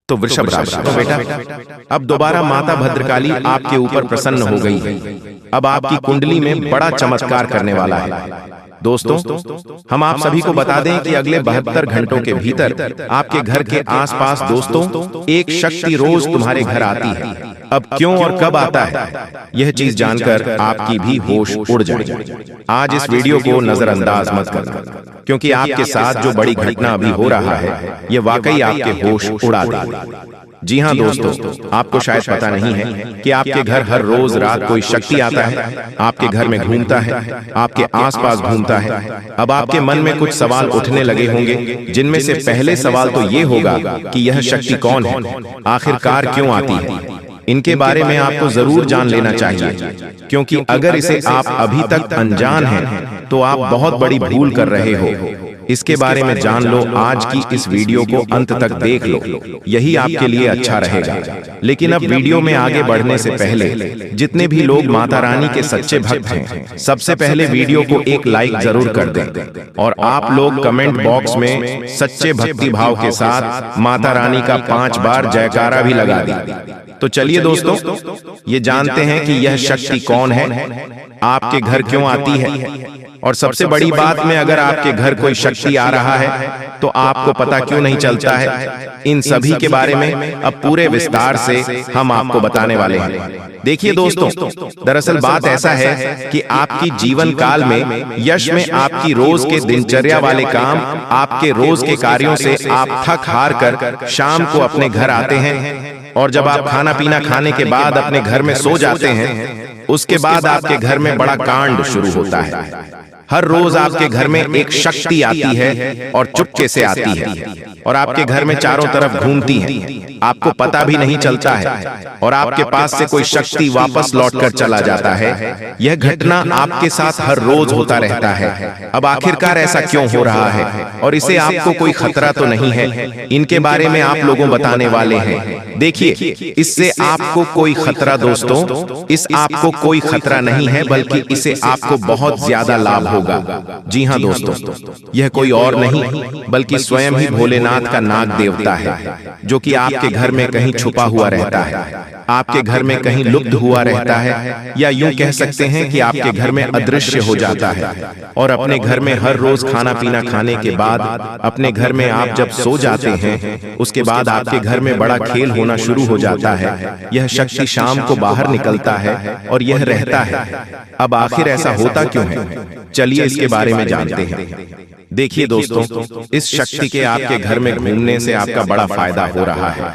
तो वृषभ राशि। तो बेटा, अब दोबारा माता भद्रकाली आपके ऊपर प्रसन्न हो गई है। अब आपकी कुंडली में बड़ा चमत्कार करने वाला है। दोस्तों, हम आप सभी को बता दें कि अगले 72 घंटों के भीतर आपके घर के आसपास दोस्तों एक शक्ति रोज तुम्हारे घर आती है। अब क्यों और कब आता है, यह चीज जानकर आपकी भी होश उड़ जाए। आज इस वीडियो को नजरअंदाज मत करना, क्योंकि आपके साथ जो बड़ी घटना अभी हो रहा है यह वाकई आपके होश उड़ा देगा। जी हाँ दोस्तों, आपको शायद पता नहीं है कि आपके घर हर रोज रात कोई शक्ति आता है, आपके घर में घूमता है, आपके आसपास घूमता है। अब आपके मन में कुछ सवाल उठने लगे होंगे, जिनमें से पहले सवाल तो ये होगा कि यह शक्ति कौन है, आखिरकार क्यों आती है। इनके बारे में आपको जरूर जान लेना चाहिए, क्योंकि अगर इसे आप अभी तक अनजान हैं तो आप बहुत बड़ी भूल कर रहे हो। इसके बारे में जान लो, आज की इस वीडियो को अंत तक देख लो, यही आपके लिए अच्छा रहेगा। लेकिन अब वीडियो में आगे बढ़ने से पहले जितने भी लोग माता रानी के सच्चे भक्त हैं, सबसे पहले वीडियो को एक लाइक जरूर कर दें और आप लोग कमेंट बॉक्स में सच्चे भक्ति भाव के साथ माता रानी का 5 बार जयकारा भी लगा दें। तो चलिए दोस्तों, ये जानते हैं कि यह शक्ति कौन है, आपके घर क्यों आती है, और सबसे बड़ी बात में अगर आपके घर कोई शक्ति आ रहा है तो आपको पता क्यों नहीं चलता है। इन सभी के बारे में अब पूरे विस्तार से हम आपको बताने वाले हैं। देखिए दोस्तों, दरअसल बात ऐसा है कि आपकी जीवन काल में यश में आपकी रोज के दिनचर्या वाले काम, आपके रोज के कार्यों से आप थक हार कर शाम को अपने घर आते हैं, और जब आप खाना पीना खाने के बाद अपने घर में सो जाते हैं, उसके बाद आपके घर में बड़ा कांड शुरू होता है। हर रोज आपके घर में एक शक्ति आती है और चुपके से आती है, और आपके घर में चारों तरफ घूमती है, आपको पता भी नहीं चलता है, और आपके पास से कोई शक्ति वापस लौटकर चला जाता है। यह घटना आपके साथ हर रोज होता रहता है। अब आखिरकार ऐसा क्यों हो रहा है, और इसे आपको कोई खतरा तो नहीं है, इनके बारे में आप लोगों बताने वाले हैं। देखिए, इससे आपको कोई खतरा दोस्तों, इस आपको कोई खतरा नहीं है, बल्कि इसे आपको बहुत ज्यादा लाभ होगा। जी हाँ दोस्तों, यह कोई और नहीं बल्कि स्वयं ही भोलेनाथ का नाग देवता है, जो कि आपके घर में कहीं छुपा हुआ रहता है, आपके घर में कहीं लुप्त हुआ रहता है, या यूं कह सकते हैं कि आपके घर में अदृश्य हो जाता है। और अपने घर में हर रोज खाना पीना खाने के बाद अपने घर में आप जब सो जाते हैं, उसके बाद आपके घर में बड़ा खेल होना शुरू हो जाता है। यह शक्ति शाम को बाहर निकलता है और यह रहता है। अब आखिर ऐसा होता क्यों है, चलिए इसके बारे में जानते हैं। देखिए दोस्तों, इस शक्ति के आपके घर में घूमने से आपका बड़ा फायदा हो रहा है,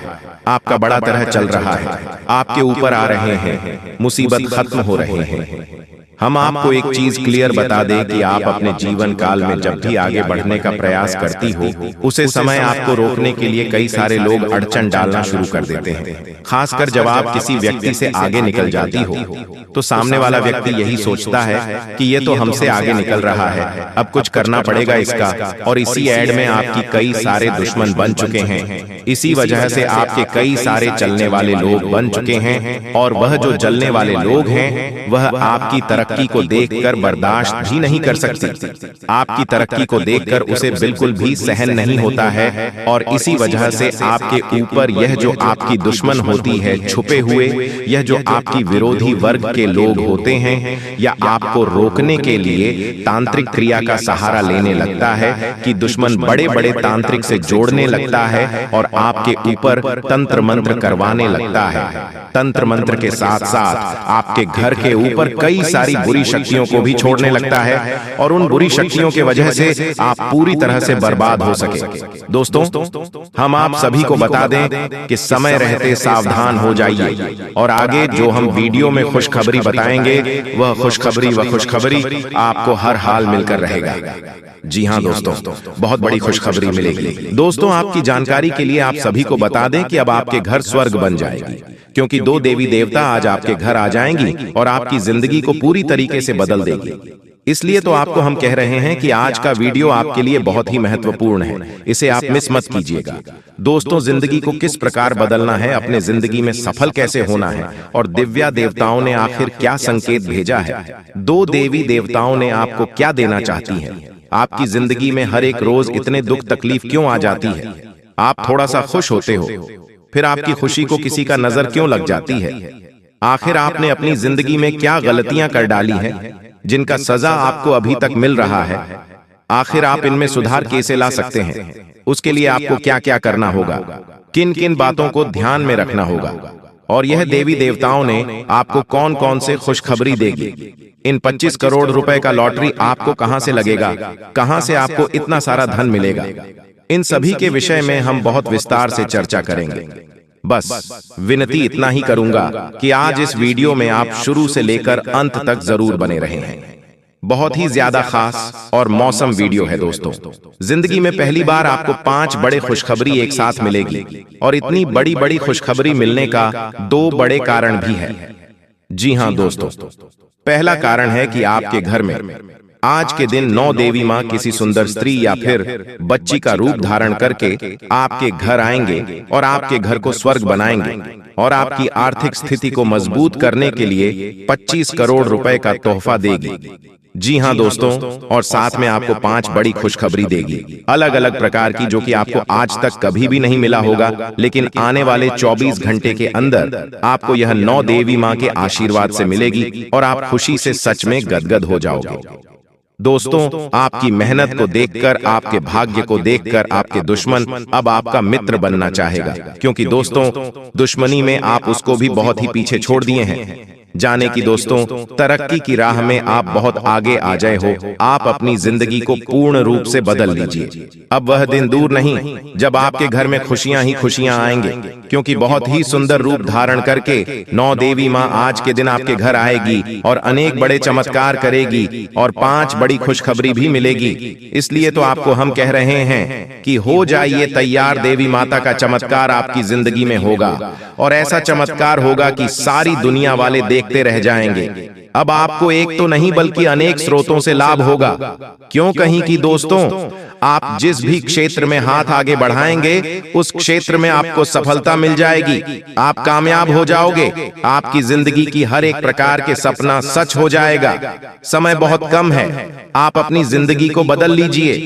आपका बड़ा तरह चल रहा है, आपके ऊपर आ रहे हैं, मुसीबत खत्म हो रहे हैं। हम आपको एक चीज क्लियर बता दें कि आप अपने जीवन काल में जब भी आगे बढ़ने का प्रयास करती हो, उसे समय आपको रोकने के लिए कई सारे लोग अड़चन डालना शुरू कर देते हैं। खासकर जब आप किसी व्यक्ति से आगे निकल जाती हो, तो सामने वाला व्यक्ति यही सोचता है कि ये तो हमसे आगे निकल रहा है, अब कुछ करना पड़ेगा इसका, और इसी एड में आपकी कई सारे दुश्मन बन चुके हैं। इसी वजह से आपके कई सारे चलने वाले लोग बन चुके हैं, और वह जो जलने वाले लोग हैं वह आपकी तरक्की को देखकर बर्दाश्त भी नहीं कर सकती। आपकी तरक्की को देखकर उसे बिल्कुल भी सहन नहीं होता है, और इसी वजह से आपके ऊपर यह जो आपकी दुश्मन होती है छुपे हुए, यह जो आपकी विरोधी वर्ग के लोग होते हैं, या आपको रोकने के लिए तांत्रिक क्रिया का सहारा लेने लगता है कि दुश्मन बड़े बड़े तांत्रिक से जोड़ने लगता है और आपके ऊपर तंत्र मंत्र करवाने लगता है। तंत्र मंत्र के साथ साथ आपके घर के ऊपर कई सारी बुरी शक्तियों को भी छोड़ने लगता है, और उन बुरी शक्तियों के वजह से आप पूरी तरह से बर्बाद हो सके। दोस्तों, हम आप सभी को बता दें कि समय रहते सावधान हो जाइए, और आगे जो हम वीडियो में खुशखबरी बताएंगे वह खुशखबरी आपको हर हाल मिलकर रहेगा। जी हाँ दोस्तों, बहुत बड़ी खुशखबरी मिलेगी। दोस्तों, आपकी जानकारी के लिए आप सभी को बता दें कि अब आपके घर स्वर्ग बन जाएगी, क्योंकि 2 देवी देवता आज आपके घर आ जाएंगी और आपकी जिंदगी को पूरी तरीके से बदल देगी। इसलिए तो आपको हम कह रहे हैं कि आज का वीडियो आपके लिए बहुत ही महत्वपूर्ण है, इसे आप मिस मत कीजिएगा। दोस्तों, जिंदगी को किस प्रकार बदलना है, अपने जिंदगी में सफल कैसे होना है, और दिव्या देवताओं ने आखिर क्या संकेत भेजा है, 2 देवी देवताओं ने आपको क्या देना चाहती हैं, आपकी जिंदगी में हर एक रोज इतने दुख तकलीफ क्यों आ जाती है, आप थोड़ा सा खुश होते हो, फिर आपकी खुशी को किसी का नजर क्यों लग जाती है? आखिर आपने अपनी जिंदगी में क्या गलतियां कर डाली हैं जिनका सजा आपको अभी तक मिल रहा है? आखिर आप इनमें सुधार कैसे ला सकते हैं? उसके लिए आपको क्या क्या करना होगा, किन किन बातों को ध्यान में रखना होगा, और यह देवी देवताओं ने आपको कौन कौन से खुशखबरी देगी? इन 25 करोड़ रुपए का लॉटरी आपको कहां से लगेगा? कहां से आपको इतना सारा धन मिलेगा? इन सभी के विषय में हम बहुत विस्तार से चर्चा करेंगे। बस विनती इतना ही करूंगा कि आज इस वीडियो में आप शुरू से लेकर अंत तक जरूर बने रहें। बहुत ही ज्यादा खास और मौसम वीडियो है दोस्तों। जिंदगी में पहली बार आपको 5 बड़े खुशखबरी एक साथ मिलेगी, और इतनी बड़ी बड़ी खुशखबरी मिलने का 2 बड़े कारण भी है। जी हां दोस्तों, पहला कारण है कि आपके घर में आज के दिन 9 देवी मां किसी सुंदर स्त्री या फिर बच्ची का रूप धारण करके आपके घर आएंगे और आपके घर को स्वर्ग बनाएंगे, और आपकी आर्थिक स्थिति को मजबूत करने के लिए 25 करोड़ रुपए का तोहफा देगी। जी हां दोस्तों, और साथ में आपको 5 बड़ी खुशखबरी देगी, अलग अलग प्रकार की, जो कि आपको आज तक कभी भी नहीं मिला होगा, लेकिन आने वाले 24 घंटे के अंदर आपको यह 9 देवी मां के आशीर्वाद से मिलेगी और आप खुशी से सच में गदगद हो जाओगे। दोस्तों, आपकी मेहनत को देखकर, आपके भाग्य को देखकर आपके दुश्मन अब आपका मित्र बनना चाहेगा, क्योंकि दोस्तों दुश्मनी में आप उसको भी बहुत ही पीछे छोड़ दिए हैं। जाने की दोस्तों, तरक्की की राह में आप बहुत आगे आ जाए हो। आप अपनी जिंदगी को पूर्ण रूप से बदल लीजिए। अब वह दिन दूर नहीं जब आपके घर में खुशियां ही खुशियां आएंगे, क्योंकि बहुत ही सुंदर रूप धारण करके 9 देवी मां आज के दिन आपके घर आएगी और अनेक बड़े चमत्कार करेगी, और 5 बड़ी खुशखबरी भी मिलेगी। इसलिए तो आपको हम कह रहे हैं कि हो जाइए तैयार, देवी माता का चमत्कार आपकी जिंदगी में होगा, और ऐसा चमत्कार होगा कि सारी दुनिया वाले देखते रह जाएंगे। अब आपको एक तो नहीं बल्कि अनेक स्रोतों से लाभ होगा। क्यों कहीं कि दोस्तों, आप जिस भी क्षेत्र में हाथ आगे बढ़ाएंगे उस क्षेत्र में आपको सफलता मिल जाएगी। आप कामयाब हो जाओगे। आपकी जिंदगी की हर एक प्रकार के सपना सच हो जाएगा। समय बहुत कम है, आप अपनी जिंदगी को बदल लीजिए,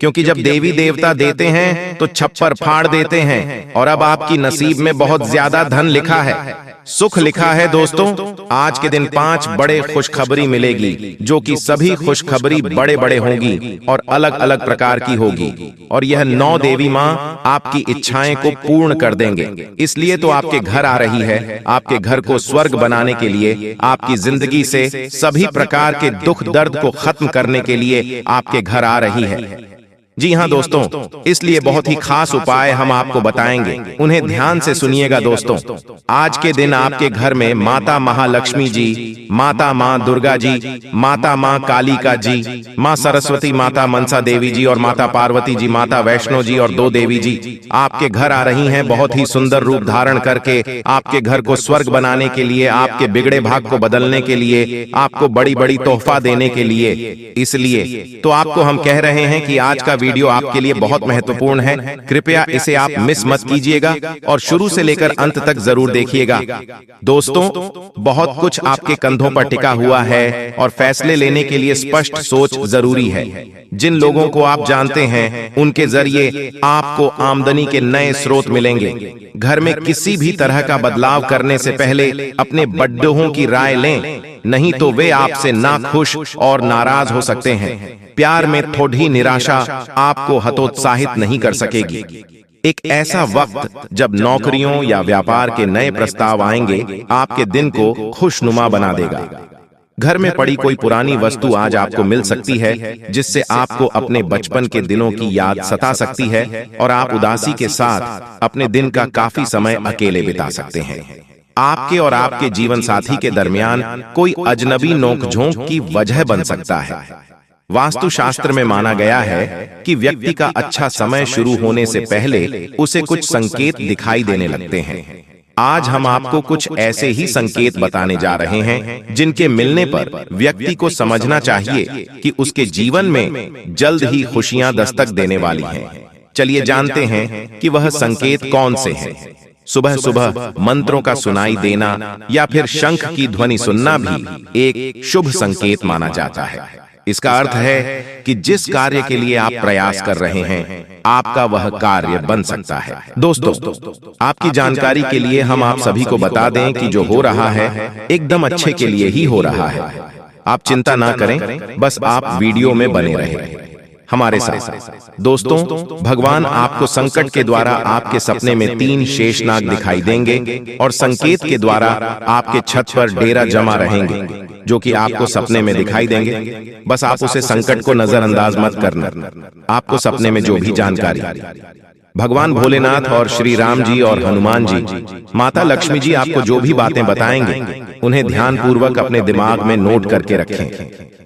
क्योंकि जब देवी देवता देते हैं तो छप्पर फाड़ देते हैं, और अब आपकी नसीब में बहुत ज्यादा धन लिखा है, सुख लिखा है। दोस्तों, आज के दिन 5 बड़े खुशखबरी मिलेगी, जो कि सभी खुशखबरी बड़े बड़े होंगी और अलग अलग प्रकार की होगी, और यह 9 देवी मां आपकी इच्छाएं को पूर्ण कर देंगे। इसलिए तो आपके घर आ रही है, आपके घर को स्वर्ग बनाने के लिए, आपकी जिंदगी से सभी प्रकार के दुख दर्द को खत्म करने के लिए आपके घर आ रही है। जी हां दोस्तों, इसलिए बहुत ही खास उपाय हम आपको बताएंगे, उन्हें ध्यान से सुनिएगा। दोस्तों, आज के दिन आपके घर में माता महालक्ष्मी जी, माता मां दुर्गा जी, माता मां कालिका जी, मां सरस्वती, माता मनसा देवी जी, और माता पार्वती जी, माता वैष्णो जी, और 2 देवी जी आपके घर आ रही हैं, बहुत ही सुंदर रूप धारण करके आपके घर को स्वर्ग बनाने के लिए, आपके बिगड़े भाग को बदलने के लिए, आपको बड़ी बड़ी तोहफा देने के लिए। इसलिए तो आपको हम कह रहे हैं कि आज का वीडियो आपके लिए बहुत महत्वपूर्ण है। कृपया इसे आप मिस मत कीजिएगा और शुरू से लेकर अंत तक जरूर देखिएगा। दोस्तों, बहुत कुछ आपके कंधों पर टिका हुआ है, और फैसले लेने के लिए स्पष्ट सोच जरूरी है। जिन लोगों को आप जानते हैं उनके जरिए आपको आमदनी के नए स्रोत मिलेंगे। घर में किसी भी तरह का बदलाव करने से पहले अपने बड़ों की राय लें, नहीं तो वे आपसे नाखुश और नाराज हो सकते हैं। प्यार में थोड़ी निराशा आपको हतोत्साहित नहीं कर सकेगी। एक ऐसा वक्त जब नौकरियों या व्यापार के नए प्रस्ताव आएंगे, आपके दिन को खुशनुमा बना देगा। घर में पड़ी कोई पुरानी वस्तु आज आपको मिल सकती है, जिससे आपको अपने बचपन के दिनों की याद सता सकती है, और आप उदासी के साथ अपने दिन का काफी समय अकेले बिता सकते हैं। आपके और आपके जीवन साथी के दरमियान कोई अजनबी नोकझोंक की वजह बन सकता है। वास्तुशास्त्र में माना गया है कि व्यक्ति का अच्छा समय शुरू होने से पहले उसे कुछ संकेत दिखाई देने लगते हैं। आज हम आपको कुछ ऐसे ही संकेत बताने जा रहे हैं, जिनके मिलने पर व्यक्ति को समझना चाहिए कि उसके जीवन में जल्द ही खुशियां दस्तक देने वाली हैं। चलिए जानते हैं कि वह संकेत कौन से हैं। सुबह सुबह मंत्रों का सुनाई देना या फिर शंख की ध्वनि सुनना भी एक शुभ संकेत माना जाता है। इसका अर्थ है कि जिस कार्य के लिए आप प्रयास कर रहे हैं आपका वह कार्य बन सकता है। दोस्तों, आपकी जानकारी के लिए हम आप सभी को बता दें कि जो हो रहा है एकदम अच्छे के लिए ही हो रहा है। आप चिंता ना करें, बस आप वीडियो में बने रहें हमारे साथ। दोस्तों, भगवान आपको संकट के द्वारा आपके सपने में 3 शेषनाग दिखाई देंगे और संकेत के द्वारा आपके छत पर डेरा जमा रहेंगे, जो कि आपको सपने में दिखाई देंगे। बस आप उसे संकट को नजरअंदाज मत करना। आपको सपने में जो भी जानकारी भगवान भोलेनाथ और श्री राम जी और हनुमान जी, माता लक्ष्मी जी आपको जो भी बातें बताएंगे उन्हें ध्यान पूर्वक अपने दिमाग में नोट करके रखें,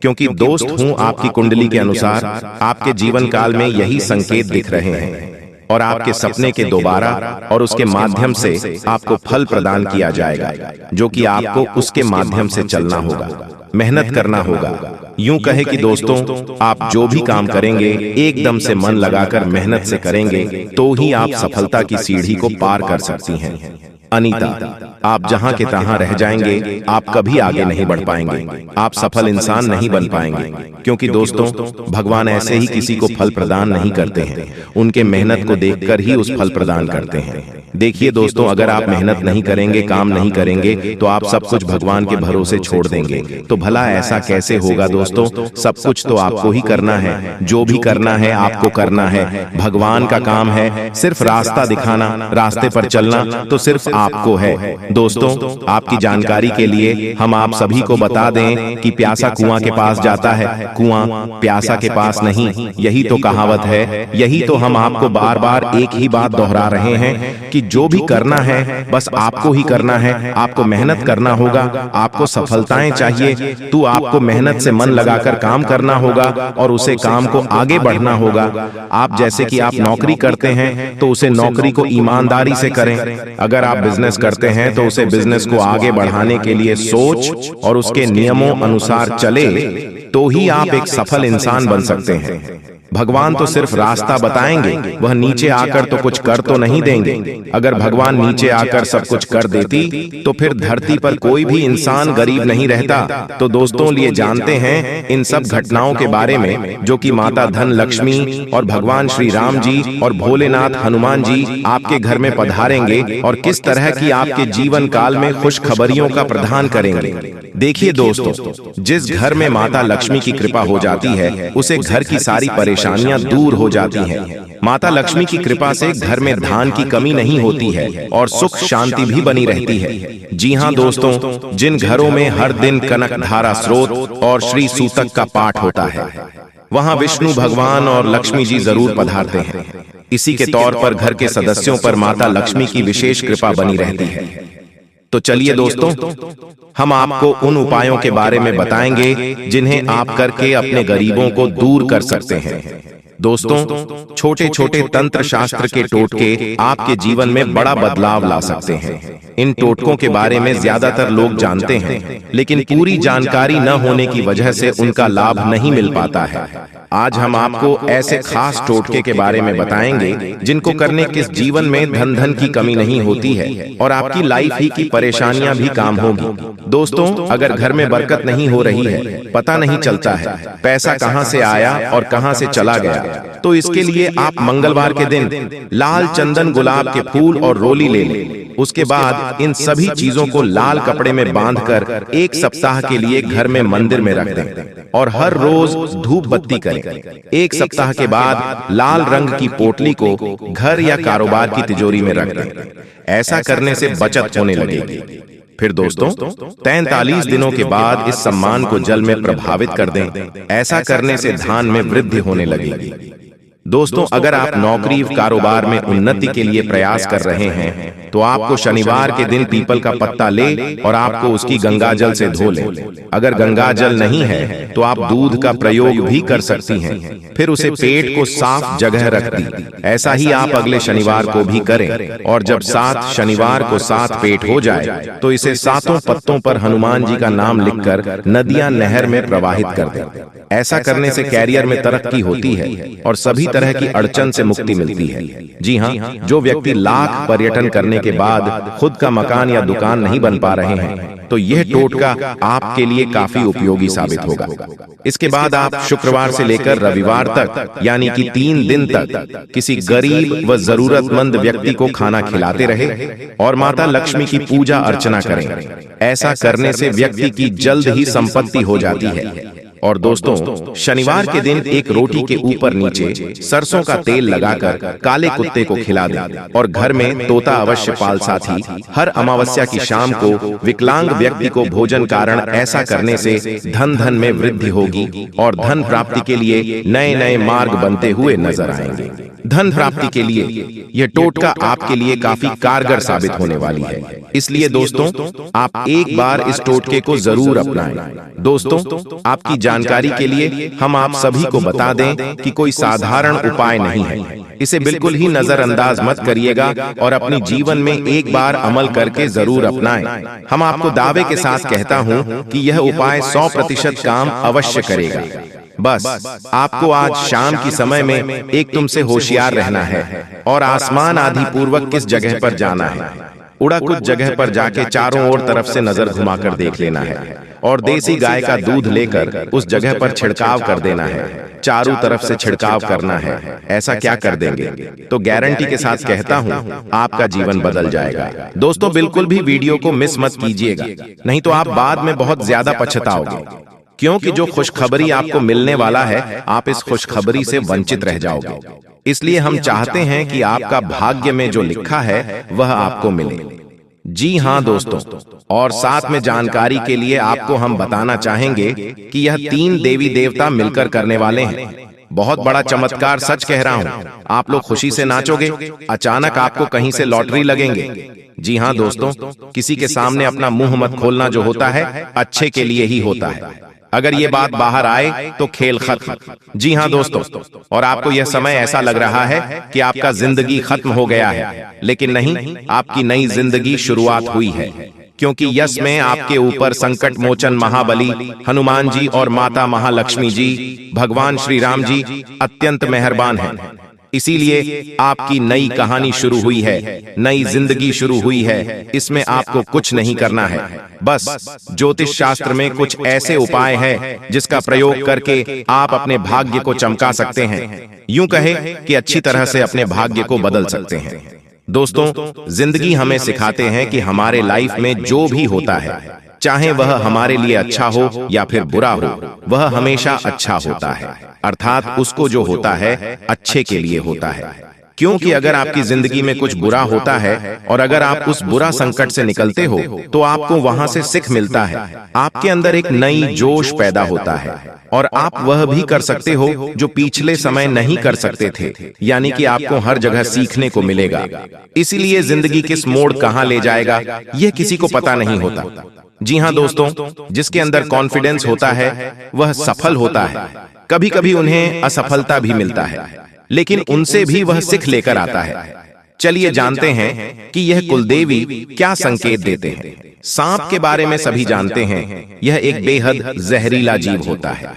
क्योंकि दोस्त हूं आपकी कुंडली के अनुसार आपके जीवन काल में यही संकेत दिख रहे हैं और आपके सपने के दोबारा और उसके माध्यम से आपको फल प्रदान किया जाएगा, जो कि आपको उसके माध्यम से चलना होगा, मेहनत करना होगा। यूं कहे कि दोस्तों, आप जो भी काम करेंगे एकदम से मन लगाकर मेहनत से करेंगे तो ही आप सफलता की सीढ़ी को पार कर सकती हैं। अनीता, आप जहां के तहां रह जाएंगे, आप कभी आगे नहीं बढ़ पाएंगे, आप सफल इंसान नहीं बन पाएंगे, क्योंकि दोस्तों भगवान ऐसे ही किसी को फल प्रदान नहीं करते हैं, उनके मेहनत को देखकर ही उस फल प्रदान करते हैं। देखिए दोस्तों, अगर आप मेहनत नहीं करेंगे, काम नहीं करेंगे, तो आप सब कुछ भगवान के भरोसे छोड़ देंगे, तो भला ऐसा कैसे होगा दोस्तों? सब कुछ तो आपको ही करना है, जो भी करना है आपको करना है। भगवान का काम है सिर्फ रास्ता दिखाना, रास्ते पर चलना तो सिर्फ आपको है। दोस्तों, आपकी जानकारी के लिए हम आप सभी को बता दें कि प्यासा कुआं के पास जाता है, कुआं प्यासा के पास नहीं, यही तो कहावत है। यही तो हम आपको बार बार एक ही बात दोहरा रहे हैं कि जो भी करना है बस आपको ही करना है, आपको मेहनत करना होगा, आपको सफलताएं चाहिए तो आपको मेहनत से मन लगाकर काम करना होगा और उसे काम को आगे बढ़ना होगा। आप जैसे कि आप नौकरी करते हैं तो उसे नौकरी को ईमानदारी से करें। अगर आप बिजनेस करते हैं तो उसे बिजनेस को आगे बढ़ाने के लिए सोच और उसके नियमों अनुसार चले तो ही आप एक सफल इंसान बन सकते हैं। भगवान तो सिर्फ रास्ता बताएंगे, वह नीचे आकर तो कुछ कर तो नहीं देंगे। अगर भगवान नीचे आकर सब कुछ कर देती तो फिर धरती पर कोई भी इंसान गरीब नहीं रहता। तो दोस्तों, लिए जानते हैं इन सब घटनाओं के बारे में जो कि माता धन लक्ष्मी और भगवान श्री राम जी और भोलेनाथ हनुमान जी आपके घर में पधारेंगे और किस तरह की आपके जीवन काल में खुशखबरियों का प्रदान करेंगे। देखिए दोस्तों, जिस घर में माता लक्ष्मी की कृपा हो जाती है उसे घर की सारी परेशानियां दूर हो जाती हैं। माता लक्ष्मी की कृपा से घर में धान की कमी नहीं होती है और सुख शांति भी बनी रहती है। जी हाँ दोस्तों, जिन घरों में हर दिन कनक धारा स्रोत और श्री सूतक का पाठ होता है वहां विष्णु भगवान और लक्ष्मी जी जरूर पधारते हैं। इसी के तौर पर घर के सदस्यों पर माता लक्ष्मी की विशेष कृपा बनी रहती है। तो चलिए दोस्तों, हम आपको उन उपायों के बारे में बताएंगे जिन्हें आप करके अपने गरीबों को दूर कर सकते हैं। दोस्तों, छोटे छोटे तंत्र शास्त्र के टोटके आपके जीवन में बड़ा बदलाव ला सकते हैं। इन टोटकों के बारे में ज्यादातर लोग जानते हैं, लेकिन पूरी जानकारी न होने की वजह से उनका लाभ नहीं मिल पाता है। आज हम आपको ऐसे खास टोटके के बारे में बताएंगे जिनको करने किस जीवन में धन की कमी नहीं होती है और आपकी लाइफ ही की परेशानियां भी काम होगी। दोस्तों, अगर घर में बरकत नहीं हो रही है, पता नहीं चलता है पैसा कहां से आया और कहां से चला गया, तो इसके लिए आप मंगलवार के दिन लाल चंदन गुलाब के फूल और रोली ले लें। उसके बाद इन सभी चीजों को लाल कपड़े में बांधकर 1 सप्ताह के लिए घर में मंदिर में रख दें और हर रोज धूप बत्ती करें। 1 सप्ताह के बाद लाल रंग की पोटली को घर या कारोबार की तिजोरी में रख दें। ऐसा करने से बचत होने लगेगी। फिर दोस्तों, 43 दिनों के बाद इस सम्मान को जल में प्रभावित कर दें। ऐसा करने से धन में वृद्धि होने लगेगी। दोस्तों, अगर आप नौकरी कारोबार में उन्नति के लिए प्रयास कर रहे हैं तो आपको शनिवार के दिन पीपल का पत्ता ले और आपको उसकी गंगाजल से धो लें। अगर गंगाजल नहीं है तो आप दूध का प्रयोग भी कर सकती हैं। फिर उसे पेट को साफ जगह रख दी। ऐसा ही आप अगले शनिवार को भी करें और जब 7 शनिवार को 7 पेट हो जाए तो इसे 7 पत्तों पर हनुमान जी का नाम लिखकर नदियां नहर में प्रवाहित कर दें। ऐसा करने से कैरियर में तरक्की होती है और सभी तरह की अड़चन से मुक्ति मिलती है। जी हाँ, जो व्यक्ति लाख पर्यटन करने के बाद खुद का मकान या दुकान नहीं बन पा रहे हैं तो यह टोटका आपके लिए काफी उपयोगी साबित होगा। इसके बाद आप शुक्रवार से लेकर रविवार तक यानी कि 3 दिन तक किसी गरीब व जरूरतमंद व्यक्ति को खाना खिलाते रहे और माता लक्ष्मी की पूजा अर्चना करें। ऐसा करने से व्यक्ति की जल्द ही संपत्ति हो जाती है। और दोस्तों, शनिवार के दिन एक रोटी के ऊपर नीचे सरसों का तेल लगाकर काले कुत्ते को खिला दें और घर में तोता अवश्य पाल। साथ ही हर अमावस्या की शाम को विकलांग व्यक्ति को भोजन कारण ऐसा करने से धन में वृद्धि होगी और धन प्राप्ति के लिए नए नए मार्ग बनते हुए नजर आएंगे। धन प्राप्ति के लिए यह टोटका आपके लिए काफी कारगर साबित होने वाली है। इसलिए दोस्तों, आप एक बार इस टोटके को जरूर अपनाएं। दोस्तों, आपकी जानकारी के लिए हम आप सभी को बता दें कि कोई साधारण उपाय नहीं है। इसे बिल्कुल ही नजरअंदाज मत करिएगा और अपनी जीवन में एक बार अमल करके जरूर अपनाएं। हम आपको दावे के साथ कहता हूं कि यह उपाय 100% काम अवश्य करेगा। बस आपको आज शाम की समय में एक तुमसे होशियार रहना है और आसमान आदि पूर्वक किस जगह पर जाना है। उड़ा कुछ जगह पर जाके चारों ओर तरफ से नजर घुमाकर देख लेना है और देसी गाय का दूध लेकर उस जगह पर छिड़काव कर देना है। चारों तरफ से छिड़काव करना है। ऐसा क्या कर देंगे तो गारंटी के साथ कहता हूं, आपका जीवन बदल जाएगा। दोस्तों, बिल्कुल भी वीडियो को मिस मत कीजिएगा, नहीं तो आप बाद में बहुत ज्यादा पछताओगे, क्योंकि जो खुशखबरी आपको मिलने वाला है, आप इस खुशखबरी से वंचित रह जाओगे। इसलिए हम चाहते हैं कि आपका भाग्य में जो लिखा है वह आपको मिले। जी हाँ दोस्तों, और साथ में जानकारी के लिए आपको हम बताना चाहेंगे कि यह 3 देवी देवता मिलकर करने वाले हैं। बहुत बड़ा चमत्कार, सच कह रहा हूँ। आप लोग खुशी से नाचोगे, अचानक आपको कहीं से लॉटरी लगेंगे। जी हाँ दोस्तों, किसी के सामने अपना मुंह मत खोलना, जो होता है अच्छे के लिए ही होता है। अगर ये बात बाहर आए तो खेल खत्म। जी हाँ दोस्तों, और आपको यह समय ऐसा लग रहा है कि आपका जिंदगी खत्म हो गया है, लेकिन नहीं, आपकी नई जिंदगी शुरुआत हुई है, क्योंकि यश में आपके ऊपर संकट मोचन महाबली हनुमान जी और माता महालक्ष्मी जी, भगवान श्री राम जी अत्यंत मेहरबान हैं। इसीलिए आपकी नई कहानी शुरू हुई है, नई जिंदगी शुरू हुई है। इसमें आपको कुछ नहीं करना है, बस ज्योतिष शास्त्र में कुछ ऐसे उपाय हैं जिसका प्रयोग करके आप अपने भाग्य को चमका सकते हैं। यूं कहे कि अच्छी तरह से अपने भाग्य को बदल सकते हैं। दोस्तों, जिंदगी हमें सिखाते हैं कि हमारे लाइफ में जो भी होता है, चाहे वह हमारे लिए अच्छा हो या फिर बुरा हो, वह हमेशा अच्छा होता है। अर्थात उसको जो होता है अच्छे के लिए होता है। क्योंकि अगर आपकी जिंदगी में कुछ बुरा होता है और अगर आप उस बुरा संकट से निकलते हो तो आपको वहां से सीख मिलता है। आपके अंदर एक नई जोश पैदा होता है और आप वह भी कर सकते हो जो पिछले समय नहीं कर सकते थे। यानी कि आपको हर जगह सीखने को मिलेगा। इसीलिए जिंदगी किस मोड़ कहां ले जाएगा, यह किसी को पता नहीं होता। जी हाँ दोस्तों, जिसके अंदर कॉन्फिडेंस होता है वह सफल होता है। कभी कभी उन्हें असफलता भी मिलता है, लेकिन उनसे भी वह सीख लेकर आता है। चलिए जानते हैं कि यह कुलदेवी क्या संकेत देते हैं। सांप के बारे में सभी जानते हैं, यह एक बेहद जहरीला जीव होता है,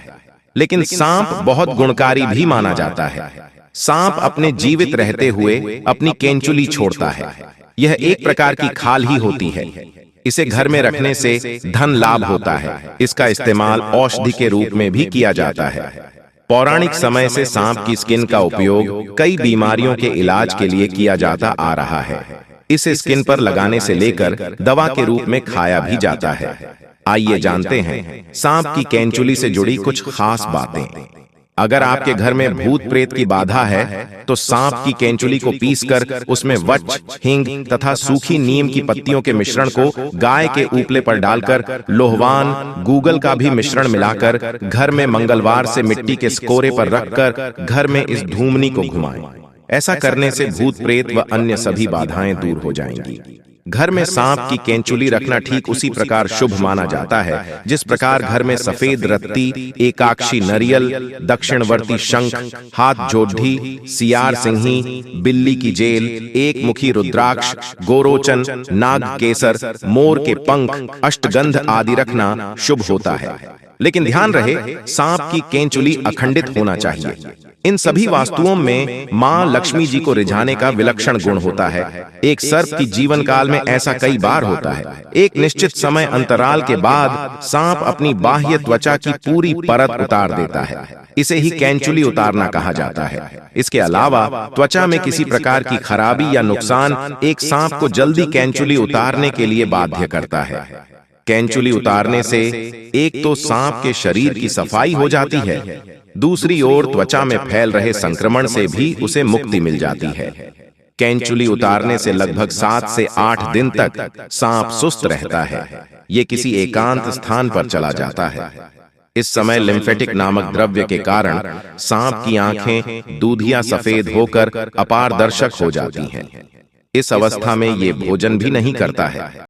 लेकिन सांप बहुत गुणकारी भी माना जाता है। सांप अपने जीवित रहते हुए अपनी केंचुली छोड़ता है। यह एक प्रकार की खाल ही होती है। इसे घर में रखने से धन लाभ होता है। इसका इस्तेमाल औषधि के रूप में भी किया जाता है। पौराणिक समय से सांप की स्किन का उपयोग कई बीमारियों के इलाज के लिए किया जाता आ रहा है। इसे स्किन पर लगाने से लेकर दवा के रूप में खाया भी जाता है। आइए जानते हैं सांप की केंचुली से जुड़ी कुछ खास बातें। अगर आपके घर में भूत प्रेत की बाधा है तो सांप की केंचुली को पीसकर उसमें वच, हिंग तथा सूखी नीम की पत्तियों के मिश्रण को गाय के उपले पर डालकर लोहवान, गूगल का भी मिश्रण मिलाकर घर में मंगलवार से मिट्टी के स्कोरे पर रखकर घर में इस धूमनी को घुमाएं। ऐसा करने से भूत प्रेत व अन्य सभी बाधाएं दूर हो जाएंगी। घर में सांप की केंचुली रखना ठीक उसी प्रकार शुभ माना जाता है जिस प्रकार घर में सफेद रत्ती, एकाक्षी नरियल, दक्षिणवर्ती शंख, हाथ जोढ़ी, सियार सिंही, बिल्ली की जेल, एक मुखी रुद्राक्ष, गोरोचन, नाग केसर, मोर के पंख, अष्टगंध आदि रखना शुभ होता है। लेकिन ध्यान रहे, सांप की केंचुली अखंडित होना चाहिए। इन सभी वास्तुओं में मां लक्ष्मी जी को रिझाने का विलक्षण गुण होता है। एक सर्प की जीवन काल में ऐसा कई बार होता है। एक निश्चित समय अंतराल के बाद सांप अपनी बाह्य त्वचा की पूरी परत उतार देता है। इसे ही कैंचुली उतारना कहा जाता है। इसके अलावा त्वचा में किसी प्रकार की खराबी या नुकसान एक सांप को जल्दी कैंचुली उतारने के लिए बाध्य करता है। कैंचुली उतारने से एक तो सांप के शरीर की सफाई हो जाती है, दूसरी ओर त्वचा में फैल रहे संक्रमण से भी उसे मुक्ति मिल जाती है। कैंचुली उतारने से लगभग 7 से 8 दिन तक सांप सुस्त रहता है। ये किसी एकांत स्थान पर चला जाता है। इस समय लिम्फेटिक नामक द्रव्य के कारण सांप की आंखें दूधिया सफेद होकर अपारदर्शक हो जाती हैं। इस अवस्था में ये भोजन भी नहीं करता है।